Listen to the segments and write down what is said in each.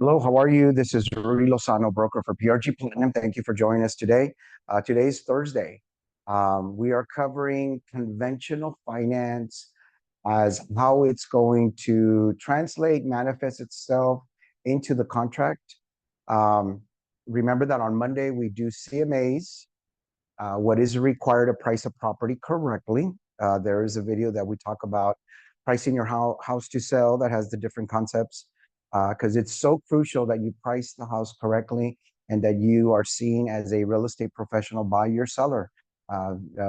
Hello, how are you? This is Rudy Lozano, broker for PRG Platinum. Thank you for joining us today. Today's Thursday. We are covering conventional finance as how it's going to translate, manifest itself into the contract. Um, Remember that on Monday we do CMAs, what is required to price a property correctly. There is a video that we talk about pricing your house to sell that has the different concepts because it's so crucial that you price the house correctly and that you are seen as a real estate professional by your seller,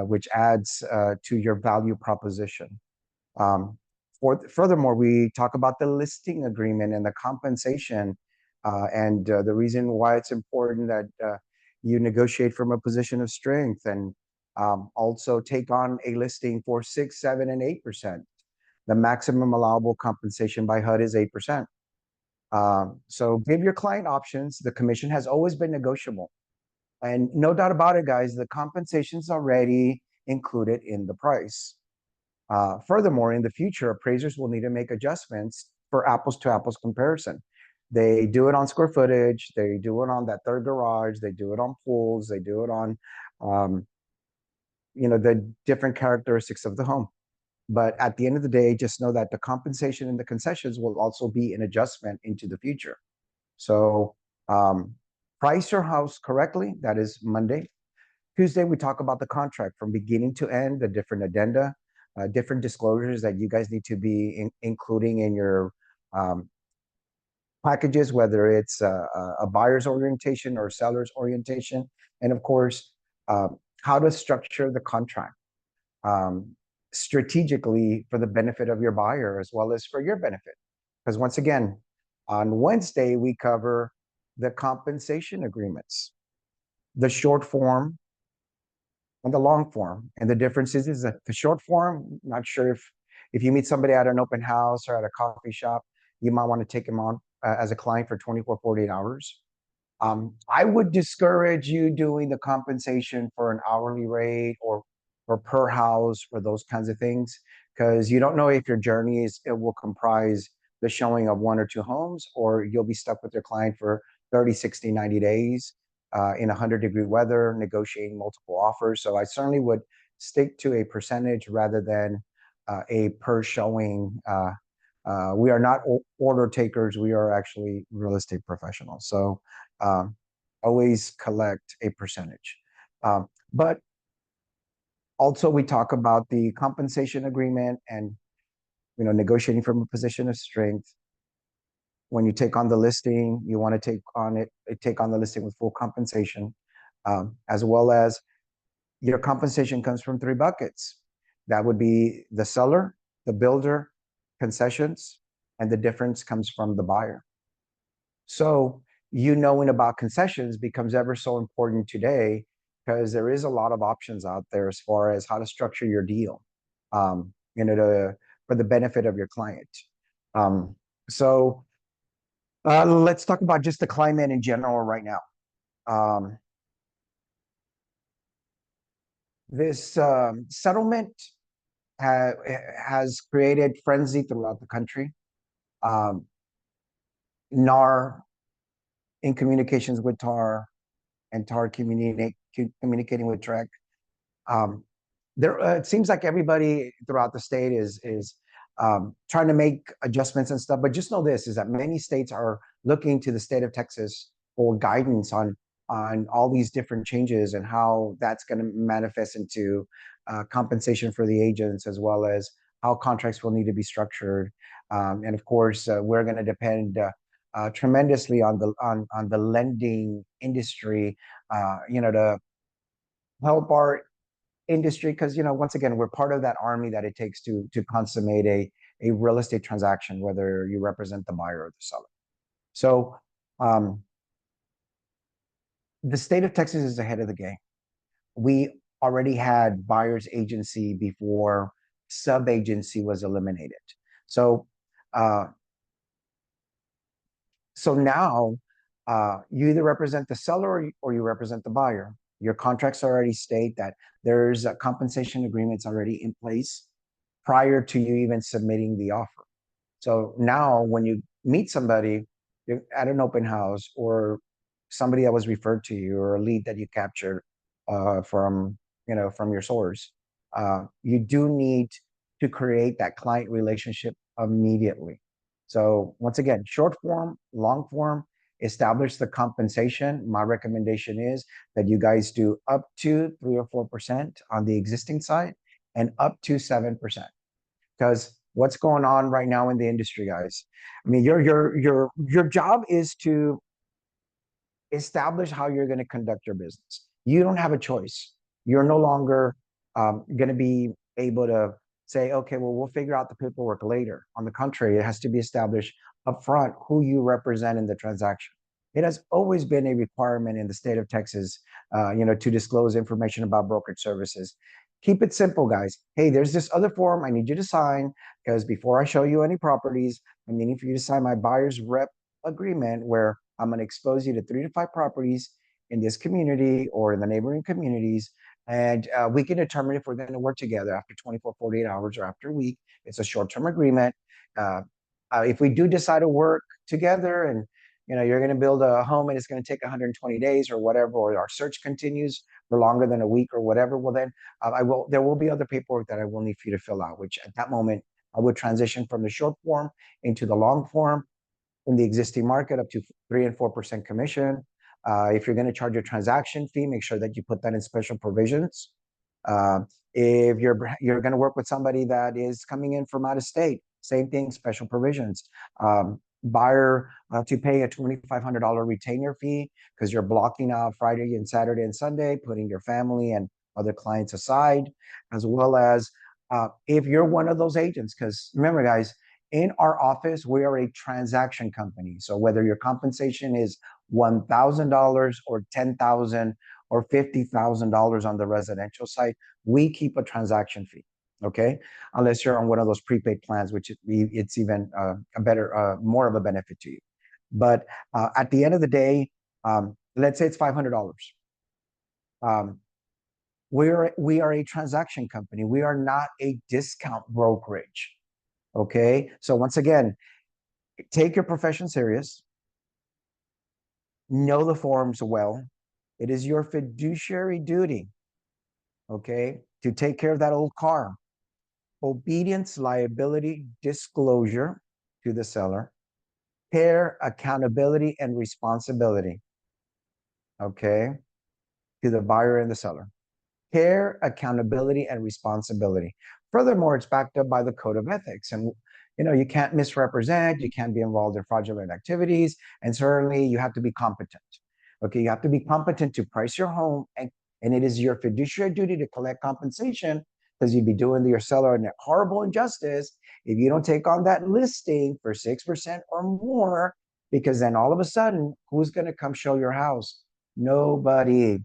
which adds to your value proposition. Um, Furthermore, we talk about the listing agreement and the compensation, and the reason why it's important that you negotiate from a position of strength and also take on a listing for 6, 7, and 8%. The maximum allowable compensation by HUD is 8%. So give your client options. The commission has always been negotiable. And no doubt about it, guys, the compensation is already included in the price. Furthermore, in the future, appraisers will need to make adjustments for apples to apples comparison. They do it on square footage, they do it on that third garage, they do it on pools, they do it on, um, the different characteristics of the home. But at the end of the day, just know that the compensation and the concessions will also be an adjustment into the future. So um, price your house correctly. That is Monday. Tuesday, we talk about the contract from beginning to end, the different addenda, different disclosures that you guys need to be including in your um, packages, whether it's a buyer's orientation or seller's orientation. And of course, how to structure the contract um, strategically for the benefit of your buyer as well as for your benefit. Because once again, on Wednesday, we cover the compensation agreements, the short form and the long form. And the difference is that the short form, not sure if you meet somebody at an open house or at a coffee shop, you might want to take them on as a client for 24, 48 hours. I would discourage you doing the compensation for an hourly rate or per house for those kinds of things, because you don't know if your journey it will comprise the showing of 1 or 2 homes, or you'll be stuck with your client for 30, 60, 90 days in 100-degree weather, negotiating multiple offers. So I certainly would stick to a percentage rather than a per showing. We are not order takers. We are actually real estate professionals. So um, always collect a percentage. But also we talk about the compensation agreement and negotiating from a position of strength. When you take on the listing, you want to take on the listing with full compensation, as well as your compensation comes from 3 buckets. That would be the seller, the builder, concessions, and the difference comes from the buyer. So knowing about concessions becomes ever so important today because there is a lot of options out there as far as how to structure your deal, for the benefit of your client. So let's talk about just the climate in general right now. This settlement has created frenzy throughout the country. NAR in communications with TAR and TAR communicating with TREC. It seems like everybody throughout the state is trying to make adjustments and stuff. But just know this is that many states are looking to the state of Texas for guidance on all these different changes and how that's going to manifest into compensation for the agents, as well as how contracts will need to be structured. And of course, we're going to depend tremendously on the lending industry, to help our industry, because once again, we're part of that army that it takes to consummate a real estate transaction, whether you represent the buyer or the seller. So the state of Texas is ahead of the game. We already had buyer's agency before sub-agency was eliminated. So now you either represent the seller or you represent the buyer. Your contracts already state that there's compensation agreements already in place prior to you even submitting the offer. So now when you meet somebody, you're at an open house, or somebody that was referred to you, or a lead that you captured from from your source, you do need to create that client relationship immediately. So once again, short form, long form, establish the compensation. My recommendation is that you guys do up to 3 or 4% on the existing side and up to 7%. Because what's going on right now in the industry, guys? I mean, your job is to establish how you're going to conduct your business. You don't have a choice. You're no longer going to be able to say, okay, well, we'll figure out the paperwork later. On the contrary, it has to be established upfront who you represent in the transaction. It has always been a requirement in the state of Texas, to disclose information about brokerage services. Keep it simple, guys. Hey, there's this other form I need you to sign, because before I show you any properties, I'm needing for you to sign my buyer's rep agreement, where I'm going to expose you to 3 to 5 properties in this community or in the neighboring communities. And we can determine if we're going to work together after 24, 48 hours or after a week. It's a short-term agreement. Uh, if we do decide to work together, and you're going to build a home and it's going to take 120 days or whatever, or our search continues for longer than a week or whatever, well then there will be other paperwork that I will need for you to fill out, which at that moment I would transition from the short form into the long form. In the existing market, up to 3 and 4% commission. If you're going to charge a transaction fee, make sure that you put that in special provisions. Uh, if you're going to work with somebody that is coming in from out of state, same thing, special provisions. Buyer to pay a $2,500 retainer fee because you're blocking out Friday and Saturday and Sunday, putting your family and other clients aside, as well as if you're one of those agents. Because remember, guys, in our office, we are a transaction company. So whether your compensation is $1,000 or $10,000 or $50,000 on the residential side, we keep a transaction fee. Okay, unless you're on one of those prepaid plans, which it's even a better, more of a benefit to you. But at the end of the day, let's say it's $500. Um, we are a transaction company. We are not a discount brokerage. Okay, so once again, take your profession serious, know the forms well. It is your fiduciary duty, okay, to take care of that old car. Obedience, liability, disclosure to the seller, care, accountability, and responsibility, okay, to the buyer and the seller. Care, accountability, and responsibility. Furthermore, it's backed up by the code of ethics. And you can't misrepresent, you can't be involved in fraudulent activities, and certainly you have to be competent. Okay, you have to be competent to price your home, and it is your fiduciary duty to collect compensation, because you'd be doing your seller a horrible injustice if you don't take on that listing for 6% or more, because then all of a sudden, who's going to come show your house? Nobody.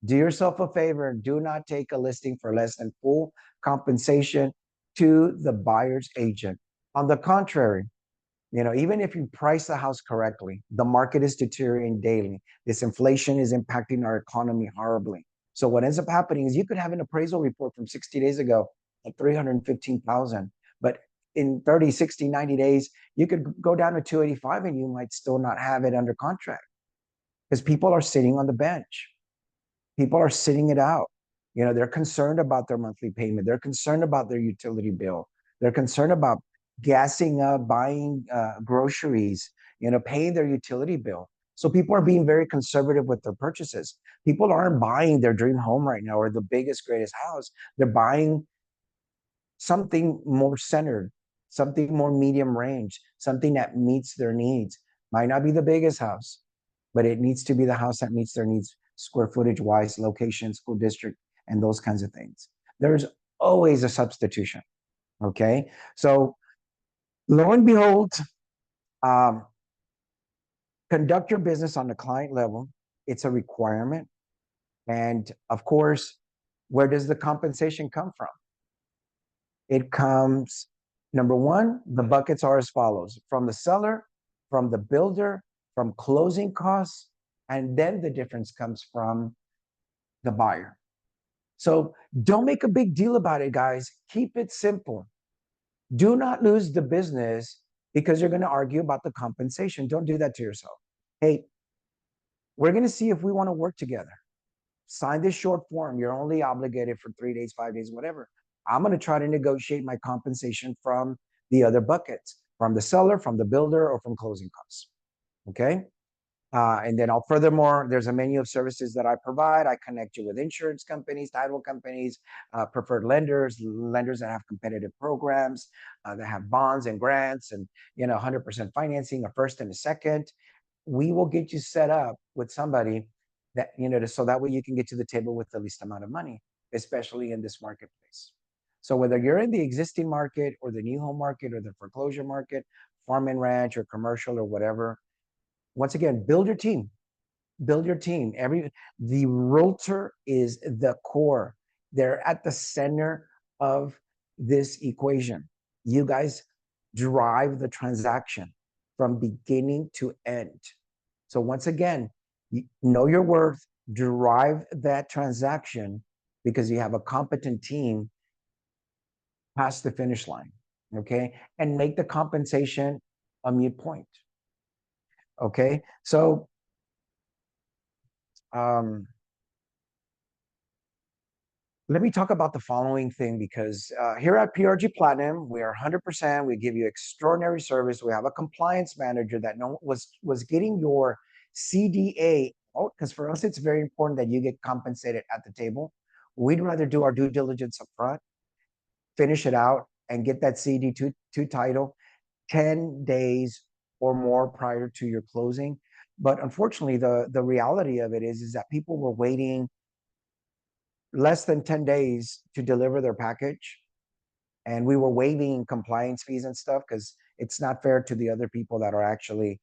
Do yourself a favor and do not take a listing for less than full compensation to the buyer's agent. On the contrary, even if you price the house correctly, the market is deteriorating daily. This inflation is impacting our economy horribly. So what ends up happening is you could have an appraisal report from 60 days ago at 315,000, but in 30, 60, 90 days, you could go down to 285 and you might still not have it under contract because people are sitting on the bench. People are sitting it out. They're concerned about their monthly payment. They're concerned about their utility bill. They're concerned about gassing up, buying groceries, paying their utility bill. So people are being very conservative with their purchases. People aren't buying their dream home right now or the biggest, greatest house. They're buying something more centered, something more medium range, something that meets their needs. Might not be the biggest house, but it needs to be the house that meets their needs, square footage wise, location, school district, and those kinds of things. There's always a substitution. Okay. So lo and behold, um, conduct your business on the client level. It's a requirement. And of course, where does the compensation come from? It comes, number one, the buckets are as follows: from the seller, from the builder, from closing costs, and then the difference comes from the buyer. So don't make a big deal about it, guys. Keep it simple. Do not lose the business because you're going to argue about the compensation. Don't do that to yourself. Hey, we're going to see if we want to work together. Sign this short form. You're only obligated for 3 days, 5 days, whatever. I'm going to try to negotiate my compensation from the other buckets, from the seller, from the builder, or from closing costs. Okay. And then furthermore, there's a menu of services that I provide. I connect you with insurance companies, title companies, preferred lenders, lenders that have competitive programs, that have bonds and grants and, 100% financing, a first and a second. We will get you set up with somebody that, so that way you can get to the table with the least amount of money, especially in this marketplace. So whether you're in the existing market or the new home market or the foreclosure market, farm and ranch or commercial or whatever, once again, build your team. Build your team. The realtor is the core. They're at the center of this equation. You guys drive the transaction from beginning to end. So once again, know your worth, drive that transaction because you have a competent team past the finish line. Okay. And make the compensation a mute point. Okay. So let me talk about the following thing, because here at PRG Platinum, we are 100%. We give you extraordinary service. We have a compliance manager that was getting your CDA out, because for us, it's very important that you get compensated at the table. We'd rather do our due diligence up front, finish it out, and get that CD2 title 10 days or more prior to your closing. But unfortunately, the reality of it is that people were waiting less than 10 days to deliver their package. And we were waiving compliance fees and stuff because it's not fair to the other people that are actually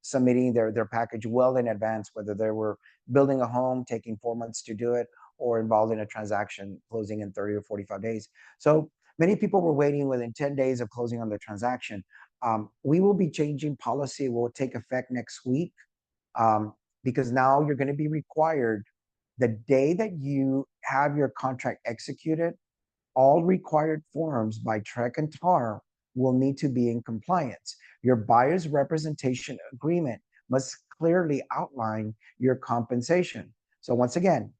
submitting their package well in advance, whether they were building a home, taking 4 months to do it, or involved in a transaction closing in 30 or 45 days. So many people were waiting within 10 days of closing on the transaction. We will be changing policy. It will take effect next week, because now you're going to be required the day that you have your contract executed, all required forms by Trek and Tar will need to be in compliance. Your buyer's representation agreement must clearly outline your compensation. So once again,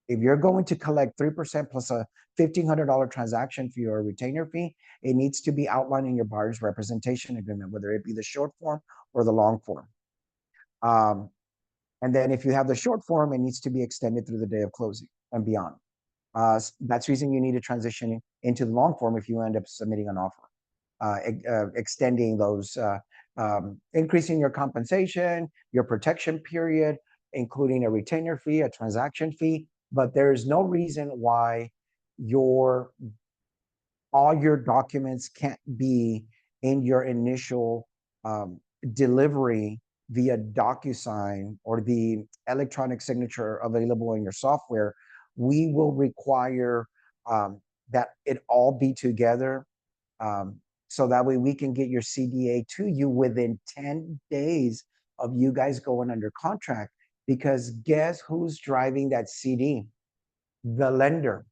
if you're going to collect 3% plus a $1,500 transaction fee or a retainer fee, it needs to be outlined in your buyer's representation agreement, whether it be the short form or the long form. And then if you have the short form, it needs to be extended through the day of closing and beyond. That's the reason you need to transition into the long form if you end up submitting an offer, extending those, increasing your compensation, your protection period, including a retainer fee, a transaction fee. But there is no reason why all your documents can't be in your initial delivery via DocuSign or the electronic signature available in your software. We will require that it all be together, so that way we can get your CDA to you within 10 days of you guys going under contract. Because guess who's driving that CD? The lender.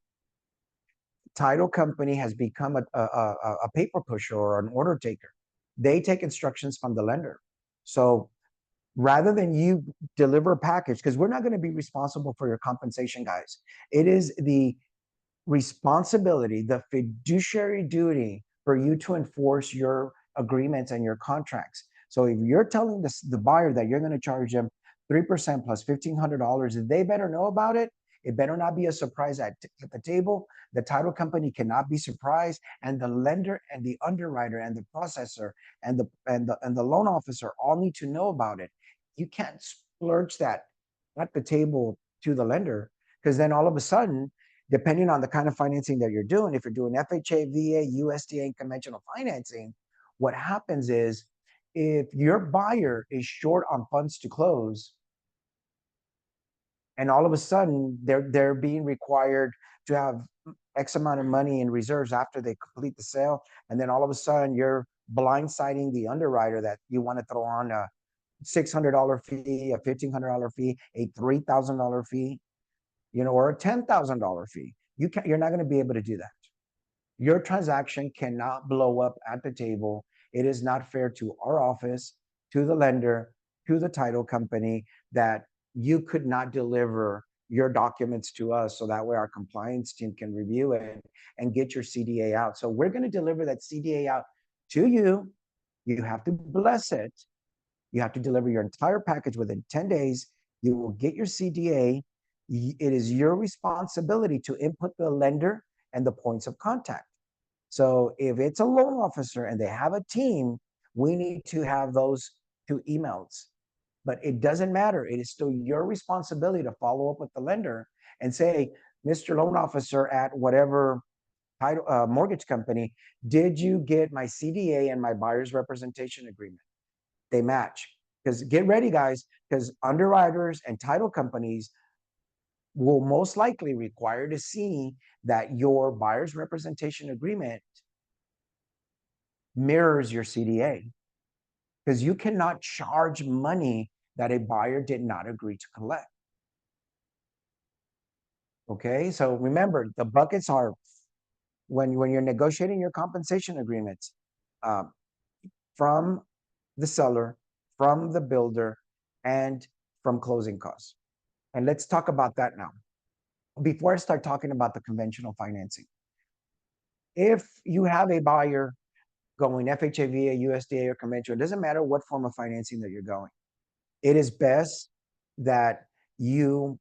Title company has become a paper pusher or an order taker. They take instructions from the lender. So rather than you deliver a package, because we're not going to be responsible for your compensation, guys. It is the responsibility, the fiduciary duty for you to enforce your agreements and your contracts. So if you're telling the buyer that you're going to charge them 3% plus $1,500, they better know about it. It better not be a surprise at the table. The title company cannot be surprised, and the lender and the underwriter and the processor and the loan officer all need to know about it. You can't splurge that at the table to the lender, because then all of a sudden, depending on the kind of financing that you're doing, if you're doing FHA, VA, USDA, and conventional financing, what happens is if your buyer is short on funds to close, and all of a sudden they're being required to have X amount of money in reserves after they complete the sale, and then all of a sudden you're blindsiding the underwriter that you want to throw on a $600 fee, a $1,500 fee, a $3,000 fee, or a $10,000 fee. You're not going to be able to do that. Your transaction cannot blow up at the table It is not fair to our office, to the lender, to the title company that you could not deliver your documents to us so that way our compliance team can review it and get your CDA out. So we're going to deliver that CDA out to you. You have to bless it. You have to deliver your entire package within 10 days. You will get your CDA. It is your responsibility to input the lender and the points of contact. So if it's a loan officer and they have a team, we need to have those two emails. But it doesn't matter. It is still your responsibility to follow up with the lender and say, Mr. Loan Officer at whatever title, mortgage company, did you get my CDA and my buyer's representation agreement? They match. Because get ready, guys, because underwriters and title companies will most likely require to see that your buyer's representation agreement mirrors your CDA, because you cannot charge money that a buyer did not agree to collect. Okay, so remember, the buckets are when you're negotiating your compensation agreements, from the seller, from the builder, and from closing costs. And let's talk about that now. Before I start talking about the conventional financing, if you have a buyer going FHA, VA, USDA, or conventional, it doesn't matter what form of financing that you're going. It is best that you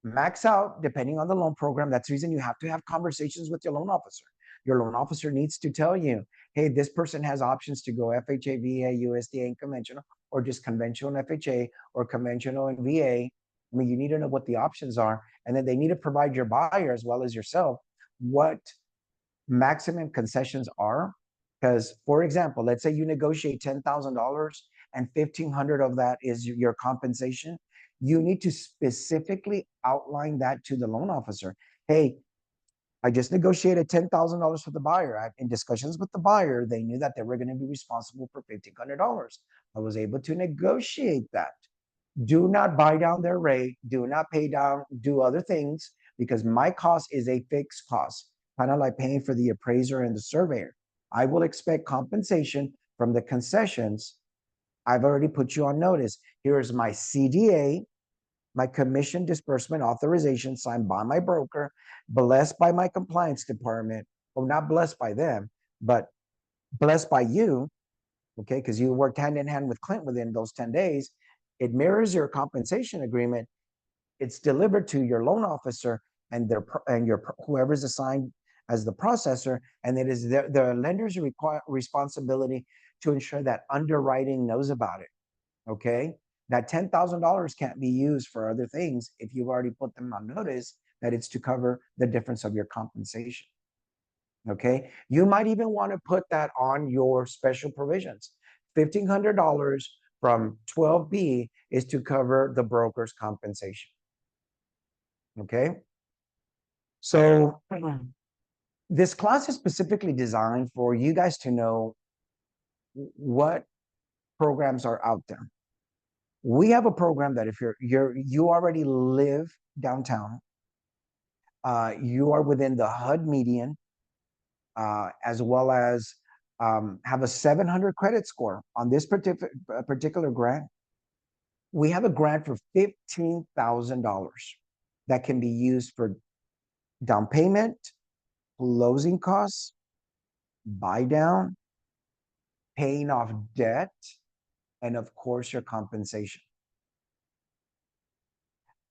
max out depending on the loan program. That's the reason you have to have conversations with your loan officer. Your loan officer needs to tell you, hey, this person has options to go FHA, VA, USDA, and conventional, or just conventional and FHA, or conventional and VA. I mean, you need to know what the options are. And then they need to provide your buyer as well as yourself what maximum concessions are. Because, for example, let's say you negotiate $10,000 and 1,500 of that is your compensation. You need to specifically outline that to the loan officer. Hey, I just negotiated $10,000 for the buyer. In discussions with the buyer, they knew that they were going to be responsible for $1,500. I was able to negotiate that. Do not buy down their rate. Do not pay down, do other things, because my cost is a fixed cost, kind of like paying for the appraiser and the surveyor. I will expect compensation from the concessions. I've already put you on notice. Here is my CDA, my commission disbursement authorization signed by my broker, blessed by my compliance department. Well, not blessed by them, but blessed by you, okay? Because you worked hand in hand with Clint within those 10 days. It mirrors your compensation agreement. It's delivered to your loan officer and your whoever's assigned as the processor, and it is the lender's responsibility to ensure that underwriting knows about it. Okay, that $10,000 can't be used for other things if you've already put them on notice that it's to cover the difference of your compensation. Okay, you might even want to put that on your special provisions. $1,500 from 12B is to cover the broker's compensation. Okay, so this class is specifically designed for you guys to know what programs are out there. We have a program that if you already live downtown, you are within the HUD median, as well as have a 700 credit score on this particular grant. We have a grant for $15,000 that can be used for down payment, closing costs, buy down, paying off debt, and of course your compensation.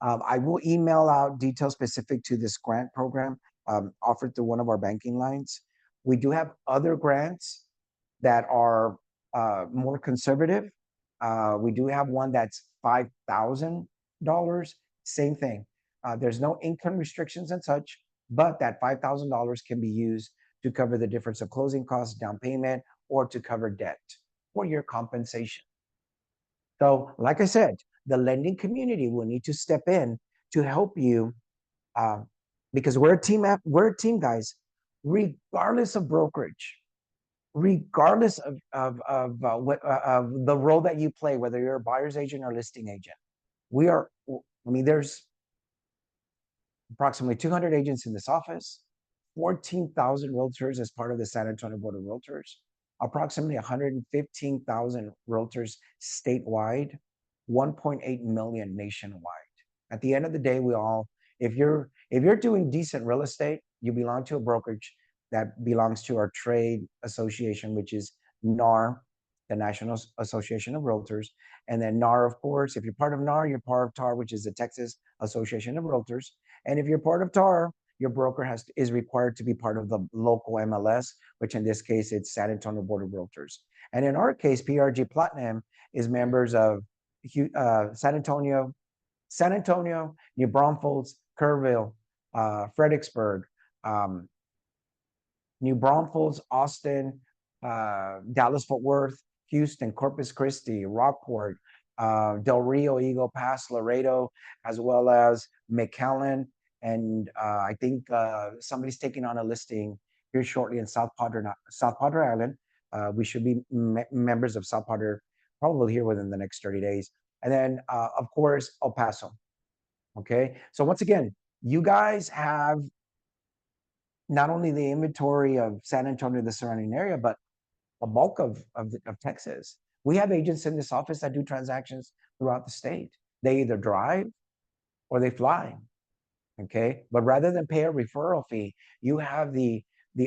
I will email out details specific to this grant program offered through one of our banking lines. We do have other grants that are more conservative. We do have one that's $5,000, same thing. There's no income restrictions and such, but that $5,000 can be used to cover the difference of closing costs, down payment, or to cover debt or your compensation. So, like I said, the lending community will need to step in to help you, because we're a team. We're a team, guys. Regardless of brokerage, regardless of the role that you play, whether you're a buyer's agent or listing agent, we are. I mean, there's approximately 200 agents in this office, 14,000 realtors as part of the San Antonio Board of Realtors. approximately 115,000 realtors statewide, 1.8 million nationwide. At the end of the day, if you're doing decent real estate, you belong to a brokerage that belongs to our trade association, which is NAR, the National Association of Realtors. And then NAR, of course, if you're part of NAR, you're part of TAR, which is the Texas Association of Realtors. And if you're part of TAR, your broker is required to be part of the local MLS, which in this case, it's San Antonio Board of Realtors. And in our case, PRG Platinum is members of San Antonio, New Braunfels, Kerrville, Fredericksburg, New Braunfels, Austin, Dallas-Fort Worth, Houston, Corpus Christi, Rockport, Del Rio, Eagle Pass, Laredo, as well as McAllen. And I think somebody's taking on a listing here shortly in South Padre Island. We should be members of South Padre probably here within the next 30 days. And then, of course, El Paso. Okay. So once again, you guys have not only the inventory of San Antonio, the surrounding area, but a bulk of Texas. We have agents in this office that do transactions throughout the state. They either drive or they fly. Okay. But rather than pay a referral fee, you have the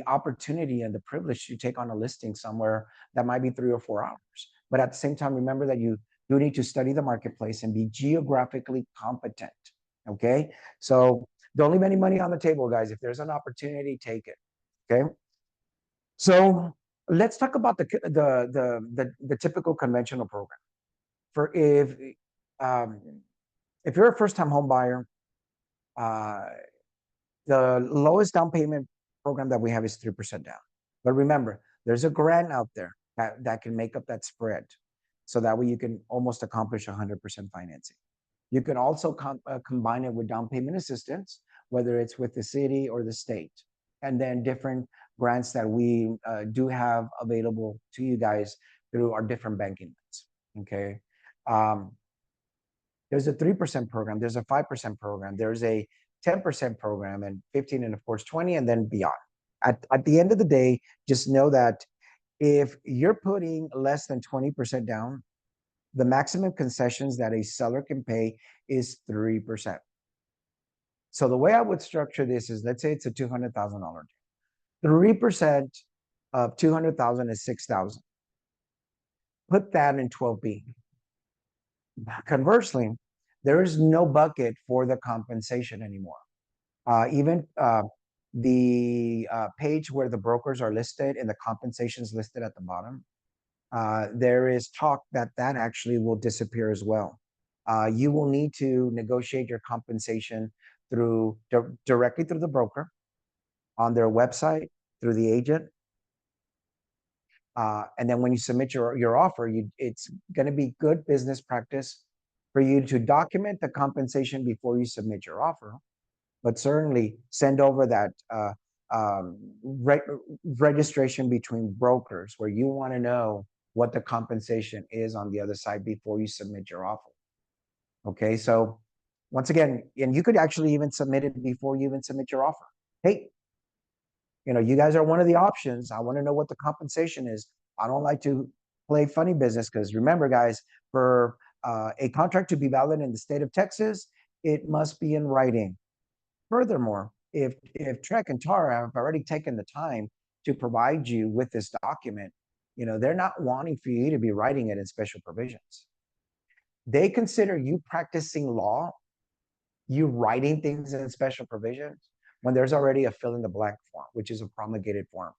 opportunity and the privilege to take on a listing somewhere that might be 3 or 4 hours. But at the same time, remember that you do need to study the marketplace and be geographically competent. Okay. So don't leave any money on the table, guys. If there's an opportunity, take it. Okay. So let's talk about the typical conventional program. For if you're a first-time home buyer, the lowest down payment program that we have is 3% down. But remember, there's a grant out there that can make up that spread. So that way you can almost accomplish 100% financing. You can also combine it with down payment assistance, whether it's with the city or the state, and then different grants that we do have available to you guys through our different banking lines. Okay. There's a 3% program, there's a 5% program, there's a 10% program, and 15, and of course 20, and then beyond. At the end of the day, just know that if you're putting less than 20% down, the maximum concessions that a seller can pay is 3%. So the way I would structure this is, let's say it's a $200,000 deal. 3% of 200,000 is 6,000. Put that in 12B. Conversely, there is no bucket for the compensation anymore. Even the page where the brokers are listed and the compensations listed at the bottom, there is talk that actually will disappear as well. You will need to negotiate your compensation directly through the broker, on their website, through the agent. And then when you submit your offer, it's going to be good business practice for you to document the compensation before you submit your offer, but certainly send over that registration between brokers where you want to know what the compensation is on the other side before you submit your offer. Okay, so once again, and you could actually even submit it before you even submit your offer. Hey, you guys are one of the options. I want to know what the compensation is. I don't like to play funny business, because remember, guys, for a contract to be valid in the state of Texas, it must be in writing. Furthermore, if Trek and Tara have already taken the time to provide you with this document, they're not wanting for you to be writing it in special provisions. They consider you practicing law, you writing things in special provisions, when there's already a fill in the blank form, which is a promulgated form.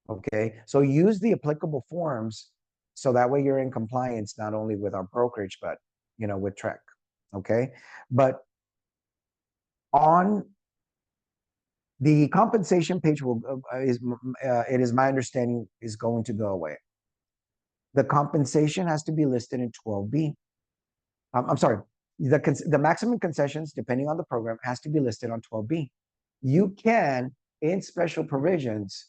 Okay, so use the applicable forms so that way you're in compliance not only with our brokerage, but with Trek. Okay, but on the compensation page it is my understanding is going to go away. The compensation has to be listed in 12B. I'm sorry, the maximum concessions, depending on the program, has to be listed on 12B. You can, in special provisions,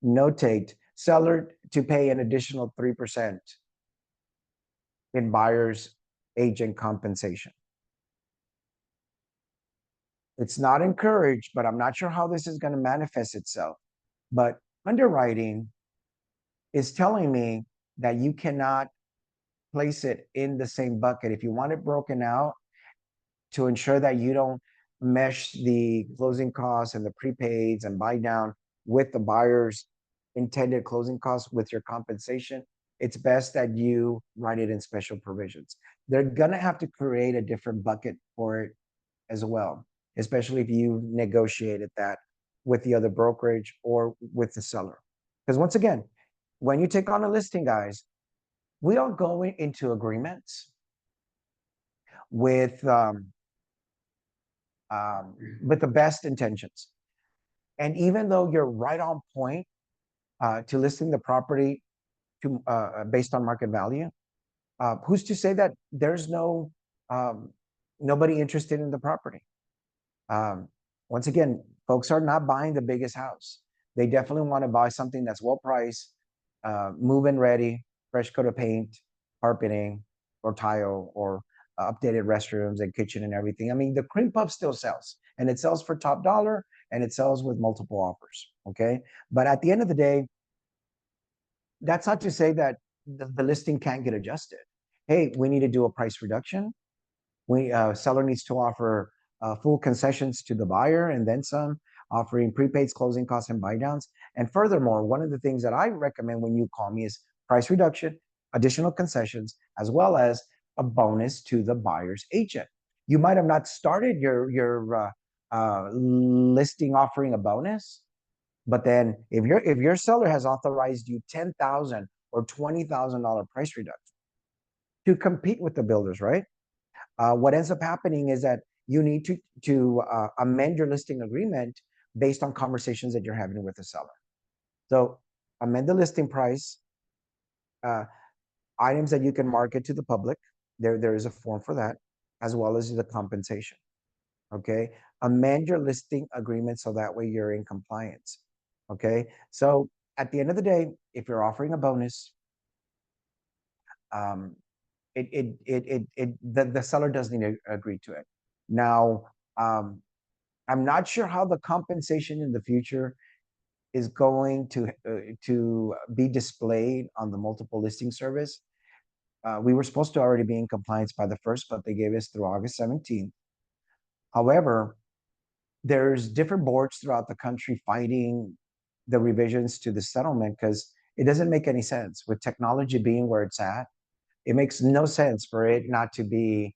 notate seller to pay an additional 3% in buyer's agent compensation. It's not encouraged, but I'm not sure how this is going to manifest itself. But underwriting is telling me that you cannot place it in the same bucket. If you want it broken out to ensure that you don't mesh the closing costs and the prepaids and buy down with the buyer's intended closing costs with your compensation, it's best that you write it in special provisions. They're gonna have to create a different bucket for it as well, especially if you negotiated that with the other brokerage or with the seller. Because once again, when you take on a listing, guys, we are going into agreements with with the best intentions. And even though you're right on point to listing the property to based on market value, who's to say that there's um, nobody interested in the property? Um, Once again, folks are not buying the biggest house. They definitely want to buy something that's well priced, move-in ready, fresh coat of paint, carpeting, or tile, or updated restrooms and kitchen and everything. I mean, the cream puff still sells, and it sells for top dollar, and it sells with multiple offers. Okay, but at the end of the day, that's not to say that the listing can't get adjusted. Hey, we need to do a price reduction. Seller needs to offer full concessions to the buyer and then some, offering prepaids, closing costs, and buy downs. And furthermore, one of the things that I recommend when you call me is price reduction, additional concessions, as well as a bonus to the buyer's agent. You might have not started your listing offering a bonus, but then if your seller has authorized you $10,000 or $20,000 price reduction to compete with the builders, right? What ends up happening is that you need to amend your listing agreement based on conversations that you're having with the seller. So amend the listing price, uh, items that you can market to the public. There is a form for that, as well as the compensation. Okay, amend your listing agreement so that way you're in compliance. Okay, so at the end of the day, if you're offering a bonus, um, the seller does need to agree to it. Now, I'm not sure how the compensation in the future is going to be displayed on the multiple listing service. We were supposed to already be in compliance by the first, but they gave us through August 17th. However, there's different boards throughout the country fighting the revisions to the settlement because it doesn't make any sense with technology being where it's at. It makes no sense for it not to be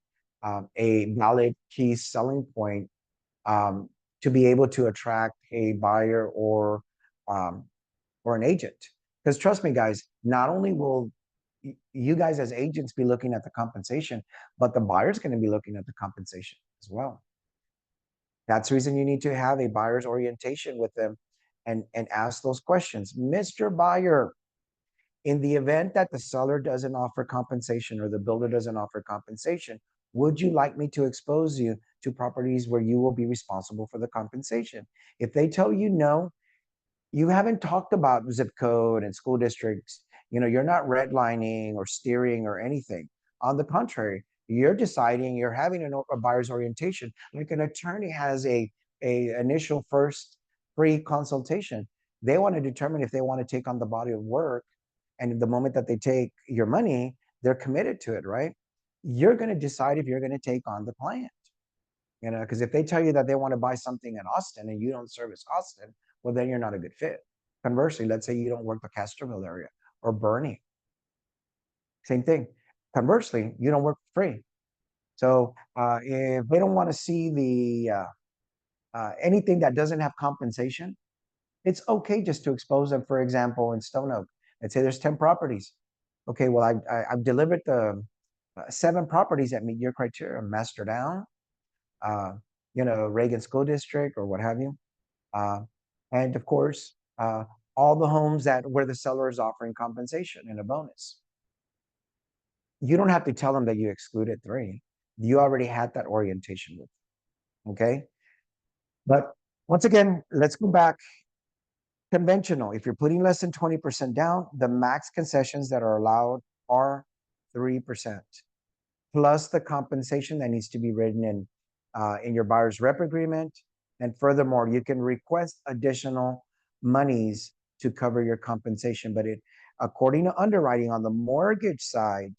a valid key selling point um, to be able to attract a buyer um, or an agent. Because trust me, guys, not only will you guys as agents be looking at the compensation, but the buyer's going to be looking at the compensation as well. That's the reason you need to have a buyer's orientation with them and ask those questions. Mr. Buyer, in the event that the seller doesn't offer compensation or the builder doesn't offer compensation, would you like me to expose you to properties where you will be responsible for the compensation? If they tell you no, you haven't talked about zip code and school districts. You know, you're not redlining or steering or anything. On the contrary, you're deciding, you're having a buyer's orientation. Like an attorney has a initial first free consultation. They want to determine if they want to take on the body of work, and the moment that they take your money, they're committed to it, right? You're going to decide if you're going to take on the client, you know, because if they tell you that they want to buy something in Austin and you don't service Austin, well, then you're not a good fit. Conversely, let's say you don't work the Castroville area or Bernie, same thing. Conversely, you don't work free. So if they don't want to see anything that doesn't have compensation, it's okay just to expose them. For example, in Stone Oak, let's say there's 10 properties. Okay, well, I've delivered the 7 properties that meet your criteria, Master Down, uh, you know, Reagan School District or what have you. Uh, and of course, all the homes that where the seller is offering compensation and a bonus. You don't have to tell them that you excluded 3. You already had that orientation with them, okay? But once again, let's go back. Conventional, if you're putting less than 20% down, the max concessions that are allowed are 3%, plus the compensation that needs to be written in your buyer's rep agreement. And furthermore, you can request additional monies to cover your compensation. But it, according to underwriting on the mortgage side,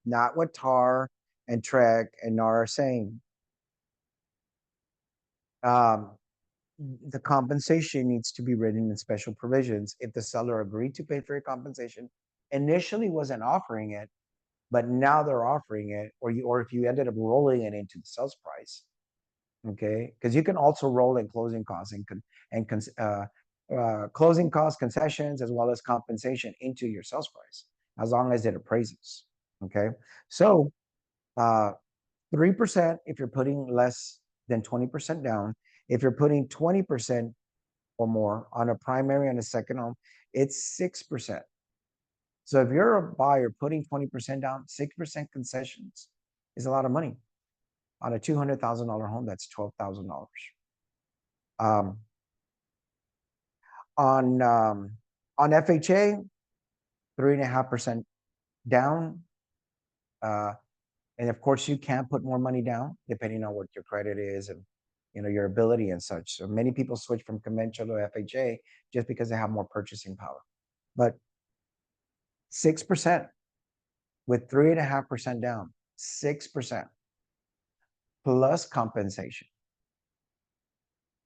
not what TAR and TREC and NAR are saying, um, the compensation needs to be written in special provisions. If the seller agreed to pay for your compensation, initially wasn't offering it, but now they're offering it, or if you ended up rolling it into the sales price, okay? Because you can also roll in closing costs and closing costs, concessions, as well as compensation into your sales price, as long as it appraises, okay? So 3% if you're putting less than 20% down. If you're putting 20% or more on a primary and a second home, it's 6%. So if you're a buyer putting 20% down, 6% concessions is a lot of money. On a $200,000 home, that's $12,000. Um, on FHA, 3.5% down. And of course, you can put more money down depending on what your credit is and your ability and such. So many people switch from conventional to FHA just because they have more purchasing power. But 6% with 3.5% down, 6% plus compensation.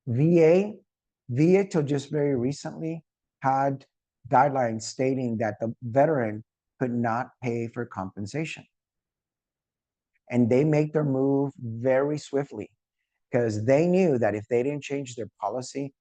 VA till just very recently had guidelines stating that the veteran could not pay for compensation. And they make their move very swiftly because they knew that if they didn't change their policy,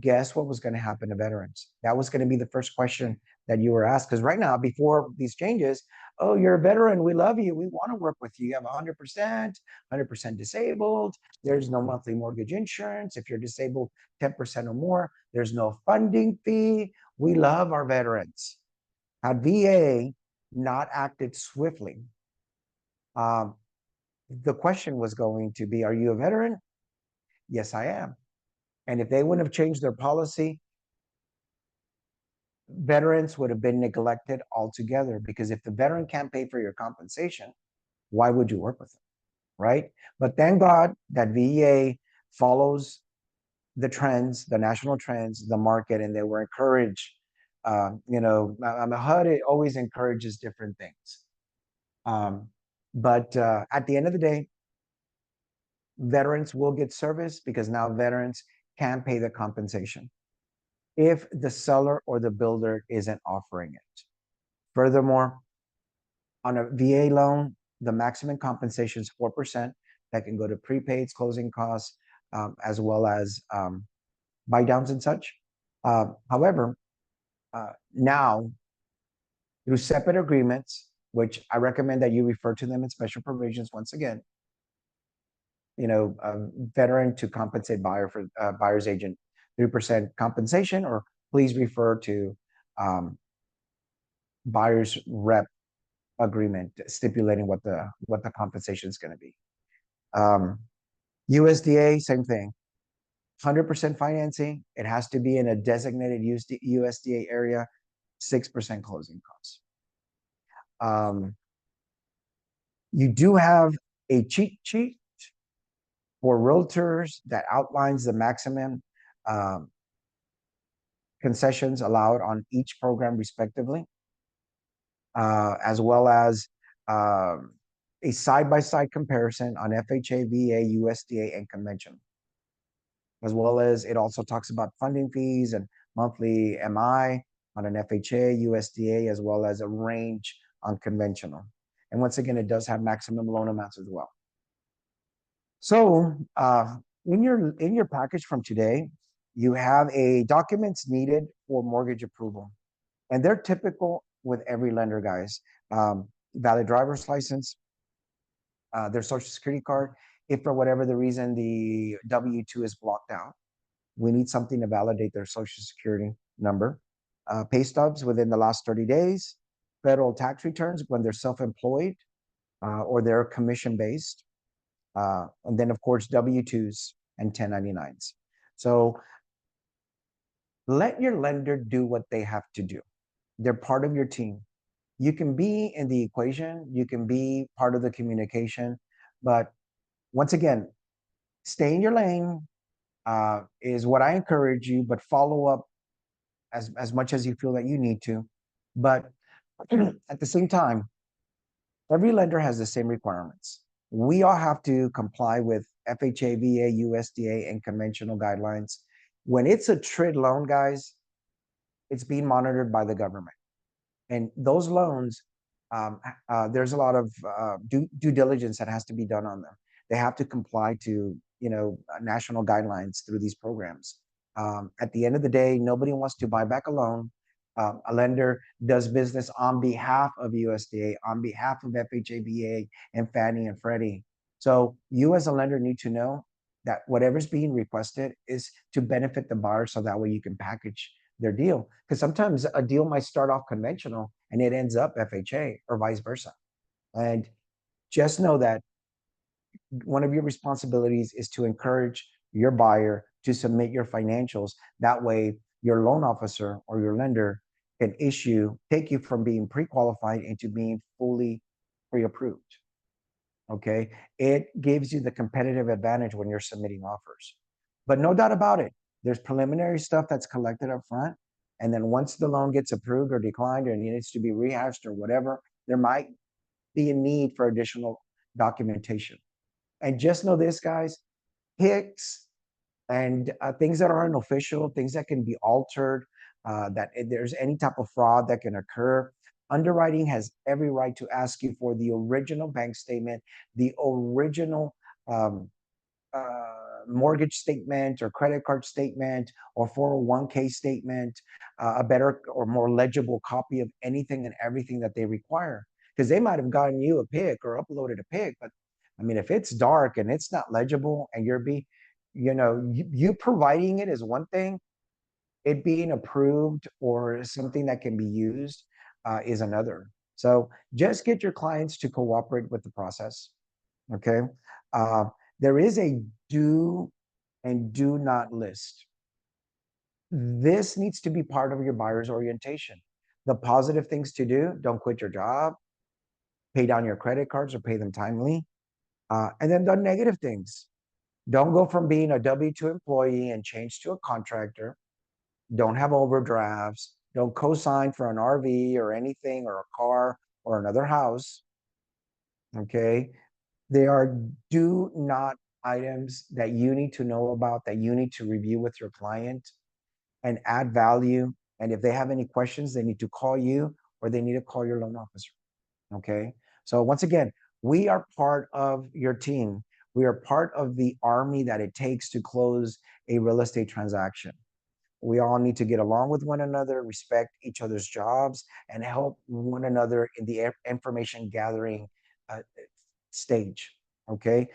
guess what was going to happen to veterans? That was going to be the first question that you were asked. Because right now, before these changes, oh, you're a veteran. We love you. We want to work with you. You have 100% disabled. There's no monthly mortgage insurance. If you're disabled 10% or more, there's no funding fee. We love our veterans. Had VA not acted swiftly, the question was going to be, are you a veteran? Yes, I am. And if they wouldn't have changed their policy, veterans would have been neglected altogether, because if the veteran can't pay for your compensation, why would you work with them, right? But thank God that VA follows the trends, the national trends, the market, and they were encouraged. HUD, it always encourages different things. But at the end of the day, veterans will get service because now veterans can pay the compensation if the seller or the builder isn't offering it. Furthermore, on a VA loan, the maximum compensation is 4%. That can go to prepaids, closing costs, as well as buy downs and such. However, now through separate agreements, which I recommend that you refer to them in special provisions once again, veteran to compensate buyer for buyer's agent 3% compensation, or please refer to buyer's rep agreement stipulating what the compensation is going to be. USDA, same thing. 100% financing. It has to be in a designated USDA area. 6% closing costs. You do have a cheat sheet for realtors that outlines the maximum concessions allowed on each program respectively, as well as a side-by-side comparison on FHA, VA, USDA, and conventional. As well as it also talks about funding fees and monthly MI on an FHA, USDA, as well as a range on conventional. And once again, it does have maximum loan amounts as well. So in your package from today, you have a documents needed for mortgage approval. And they're typical with every lender, guys. Valid driver's license, their social security card. If for whatever the reason the W-2 is blocked out, we need something to validate their social security number. Pay stubs within the last 30 days, federal tax returns when they're self-employed or they're commission-based. And then, of course, W-2s and 1099s. So let your lender do what they have to do. They're part of your team. You can be in the equation. You can be part of the communication. But once again, stay in your lane is what I encourage you, but follow up as much as you feel that you need to. But at the same time, every lender has the same requirements. We all have to comply with FHA, VA, USDA, and conventional guidelines. When it's a TRID loan, guys, it's being monitored by the government. And those loans, there's a lot of due diligence that has to be done on them. They have to comply to, national guidelines through these programs. At the end of the day, nobody wants to buy back a loan. A lender does business on behalf of USDA, on behalf of FHABA and Fannie and Freddie. So you as a lender need to know that whatever's being requested is to benefit the buyer, so that way you can package their deal. Because sometimes a deal might start off conventional and it ends up FHA or vice versa. And just know that one of your responsibilities is to encourage your buyer to submit your financials. That way, your loan officer or your lender can take you from being pre-qualified into being fully pre-approved. Okay. It gives you the competitive advantage when you're submitting offers. But no doubt about it, there's preliminary stuff that's collected up front. And then once the loan gets approved or declined or needs to be rehashed or whatever, there might be a need for additional documentation. And just know this, guys, HICS and things that aren't official, things that can be altered, that if there's any type of fraud that can occur, underwriting has every right to ask you for the original bank statement, the original mortgage statement or credit card statement or 401k statement, a better or more legible copy of anything and everything that they require. Because they might have gotten you a pic or uploaded a pic, but I mean, if it's dark and it's not legible and you providing it is one thing, it being approved or something that can be used is another. So just get your clients to cooperate with the process. Okay. There is a do and do not list. This needs to be part of your buyer's orientation. The positive things to do: don't quit your job, pay down your credit cards or pay them timely. And then the negative things: don't go from being a W-2 employee and change to a contractor. Don't have overdrafts. Don't co-sign for an RV or anything or a car or another house. Okay. They are do not items that you need to know about, that you need to review with your client and add value. And if they have any questions, they need to call you or they need to call your loan officer. Okay. So once again, we are part of your team. We are part of the army that it takes to close a real estate transaction. We all need to get along with one another, respect each other's jobs, and help one another in the information gathering stage, okay,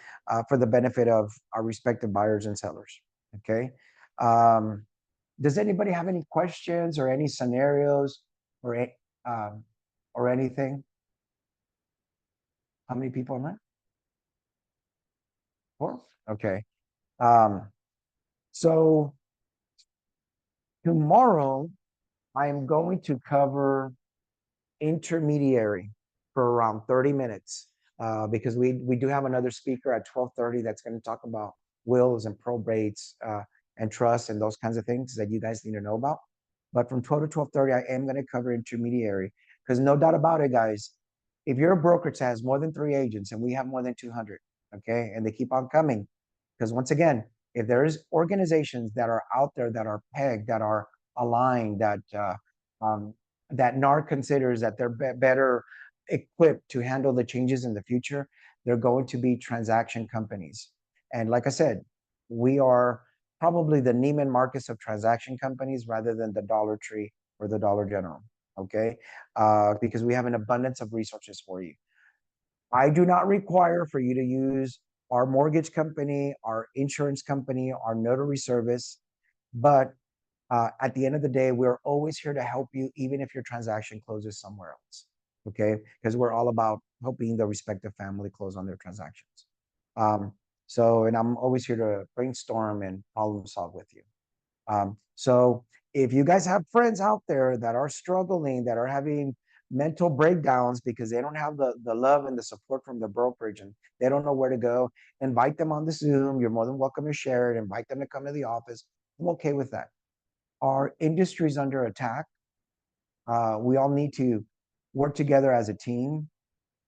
for the benefit of our respective buyers and sellers, okay? Does anybody have any questions or any scenarios or, or anything? How many people am I? 4? Okay. So tomorrow I am going to cover intermediary for around 30 minutes because we do have another speaker at 12:30 that's going to talk about wills and probates and trusts and those kinds of things that you guys need to know about. But from 12 to 12:30, I am going to cover intermediary because no doubt about it, guys, if you're a brokerage that has more than 3 agents and we have more than 200, okay, and they keep on coming, because once again, if there is organizations that are out there that are pegged, that are aligned, that NAR considers that they're better equipped to handle the changes in the future, they're going to be transaction companies. And like I said, we are probably the Neiman Marcus of transaction companies rather than the Dollar Tree or the Dollar General, okay? Because we have an abundance of resources for you. I do not require for you to use our mortgage company, our insurance company, our notary service, but at the end of the day, we're always here to help you, even if your transaction closes somewhere else, okay? Because we're all about helping the respective family close on their transactions. And I'm always here to brainstorm and problem solve with you. So if you guys have friends out there that are struggling, that are having mental breakdowns because they don't have the love and the support from the brokerage and they don't know where to go, invite them on the Zoom. You're more than welcome to share it. Invite them to come to the office. I'm okay with that. Our industry is under attack. We all need to work together as a team,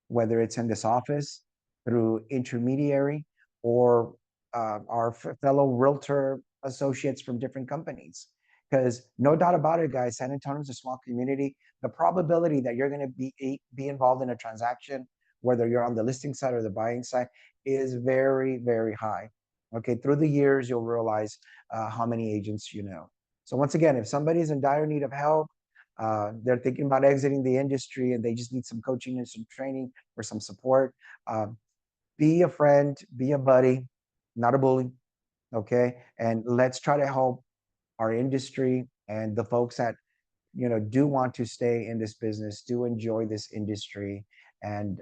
whether it's in this office, through intermediary, or our fellow realtor associates from different companies. Because no doubt about it, guys, San Antonio is a small community. The probability that you're going to be involved in a transaction, whether you're on the listing side or the buying side, is very, very high. Okay, through the years, you'll realize how many agents you know. So once again, if somebody's in dire need of help, they're thinking about exiting the industry and they just need some coaching and some training or some support, be a friend, be a buddy, not a bully. Okay, and let's try to help our industry and the folks that do want to stay in this business, do enjoy this industry. And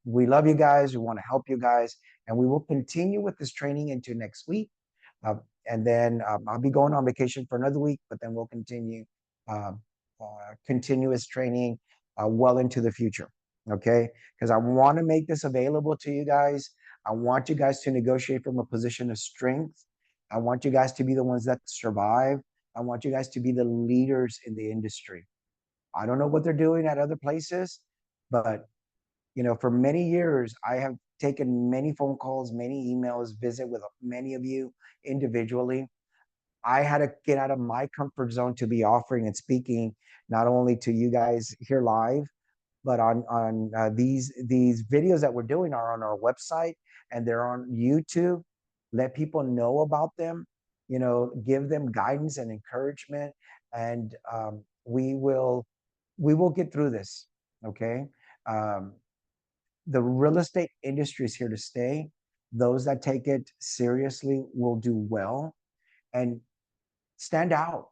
we love you guys, we want to help you guys, and we will continue with this training into next week. And then I'll be going on vacation for another week, but then we'll continue uh, continuous training well into the future. Okay, because I want to make this available to you guys. I want you guys to negotiate from a position of strength. I want you guys to be the ones that survive. I want you guys to be the leaders in the industry. I don't know what they're doing at other places, but for many years, I have taken many phone calls, many emails, visit with many of you individually. I had to get out of my comfort zone to be offering and speaking not only to you guys here live, but on these videos that we're doing are on our website and they're on YouTube. Let people know about them, give them guidance and encouragement, and we will get through this. Okay, um, the real estate industry is here to stay. Those that take it seriously will do well and stand out.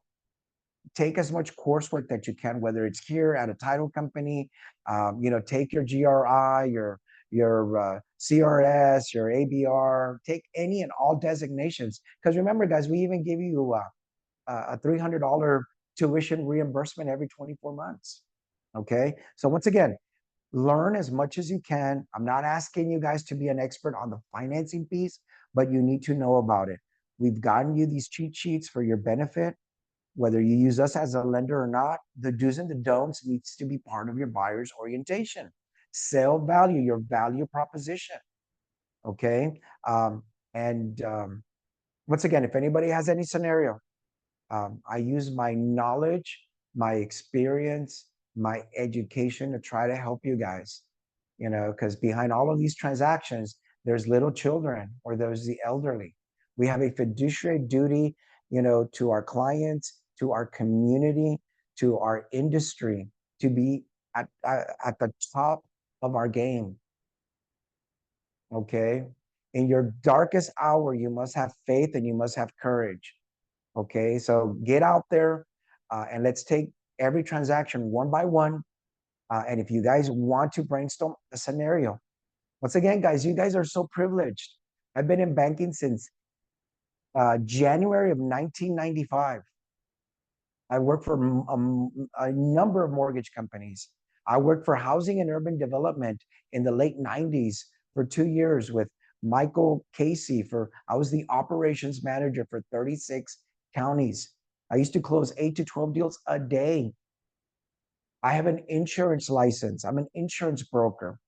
Take as much coursework that you can, whether it's here at a title company. Take your GRI, your CRS, your ABR. Take any and all designations. Because remember, guys, we even give you a $300 tuition reimbursement every 24 months. Okay, so once again, learn as much as you can. I'm not asking you guys to be an expert on the financing piece, but you need to know about it. We've gotten you these cheat sheets for your benefit. Whether you use us as a lender or not, the do's and the don'ts needs to be part of your buyer's orientation. Sell value, your value proposition. Okay. And once again, if anybody has any scenario, I use my knowledge, my experience, my education to try to help you guys. Because behind all of these transactions, there's little children or there's the elderly. We have a fiduciary duty, to our clients, to our community, to our industry, to be at the top of our game. Okay. In your darkest hour, you must have faith and you must have courage. Okay. So get out there and let's take every transaction one by one. And if you guys want to brainstorm a scenario, once again, guys, you guys are so privileged. I've been in banking since January of 1995. I worked for a number of mortgage companies. I worked for housing and urban development in the late 90s for 2 years with Michael Casey. I was the operations manager for 36 counties. I used to close 8 to 12 deals a day. I have an insurance license. I'm an insurance broker.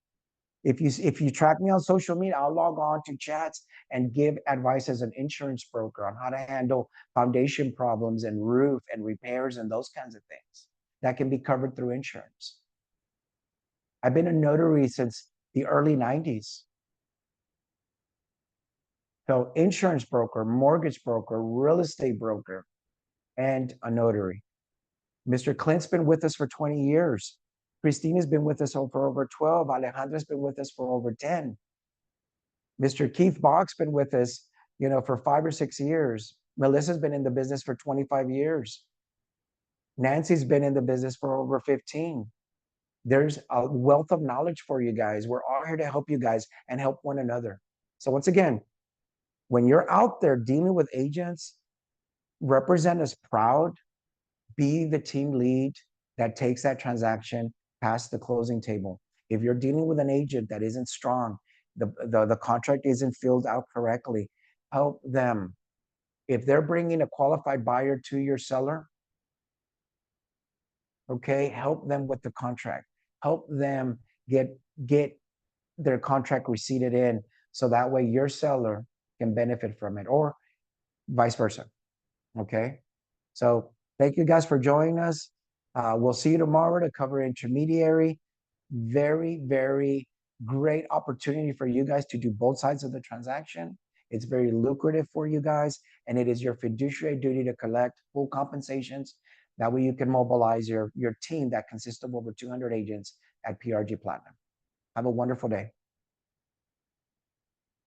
If you track me on social media, I'll log on to chats and give advice as an insurance broker on how to handle foundation problems and roof and repairs and those kinds of things that can be covered through insurance. I've been a notary since the early 90s. So insurance broker, mortgage broker, real estate broker, and a notary. Mr. Clint's been with us for 20 years. Christina's been with us for over 12. Alejandra's been with us for over 10. Mr. Keith Bach's been with us, for 5 or 6 years. Melissa's been in the business for 25 years. Nancy's been in the business for over 15. There's a wealth of knowledge for you guys. We're all here to help you guys and help one another. So once again, when you're out there dealing with agents, represent us proud, be the team lead that takes that transaction past the closing table. If you're dealing with an agent that isn't strong, the contract isn't filled out correctly, help them. If they're bringing a qualified buyer to your seller, okay, help them with the contract. Help them get their contract receipted in, so that way your seller can benefit from it, or vice versa. Okay. So thank you guys for joining us. We'll see you tomorrow to cover intermediary. Very, very great opportunity for you guys to do both sides of the transaction. It's very lucrative for you guys, and it is your fiduciary duty to collect full compensations. That way you can mobilize your team that consists of over 200 agents at PRG Platinum. Have a wonderful day.